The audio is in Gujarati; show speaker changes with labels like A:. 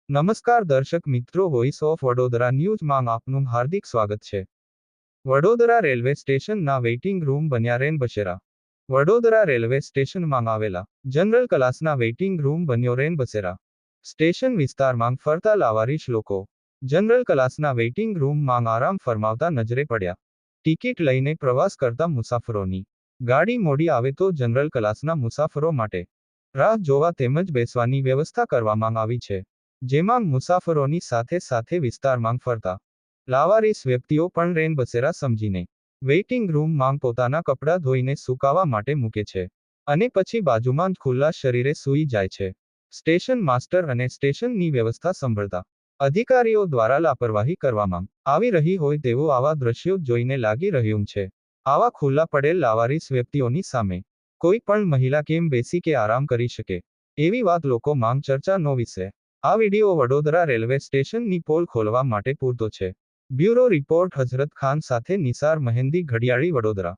A: નમસ્કાર દર્શક મિત્રો, વોઇસ ઓફ વડોદરા ન્યૂઝમાં આપનું હાર્દિક સ્વાગત છે. વડોદરા રેલવે સ્ટેશનના વેઇટિંગ રૂમ બન્યા રેનબસેરા. વડોદરા રેલવે સ્ટેશનમાં આવેલા જનરલ ક્લાસના વેઇટિંગ રૂમ બન્યો રેનબસેરા. સ્ટેશન વિસ્તારમાં ફરતા લાવારીશ લોકો જનરલ ક્લાસના વેઇટિંગ રૂમમાં આરામ ફરમાવતા નજરે પડ્યા. ટિકિટ લઈને પ્રવાસ કરતા મુસાફરોની ગાડી મોડી આવે તો જનરલ ક્લાસના મુસાફરો માટે રાહ જોવા તેમજ બેસવાની વ્યવસ્થા કરવામાં આવી છે. જેમાં મુસાફરોની સાથે સાથે વિસ્તારમાં ફરતા લાવારીસ વ્યક્તિઓ પણ રેનબસેરા સમજીને વેઇટિંગ રૂમમાં પોતાના કપડાં ધોઈને સુકાવા માટે મૂકે છે અને પછી બાજુમાં જ ખુલ્લા શરીરે સૂઈ જાય છે. સ્ટેશન માસ્ટર અને સ્ટેશનની વ્યવસ્થા સંભાળતા અધિકારીઓ દ્વારા લાપરવાહી કરવામાં આવી રહી હોય તેવું આવા દ્રશ્યો જોઈને લાગી રહ્યું છે. આવા ખુલ્લા પડેલ લાવારીસ વ્યક્તિઓની સામે કોઈ પણ મહિલા કેમ બેસી કે આરામ કરી શકે, એવી વાત લોકો માંગ ચર્ચાનો વિષય. આ વિડીયો વડોદરા રેલવે સ્ટેશનની પોલ ખોલવા માટે પૂરતો છે. બ્યુરો રિપોર્ટ હઝરત ખાન સાથે નિસાર મહેંદી, ઘડિયાળી, વડોદરા.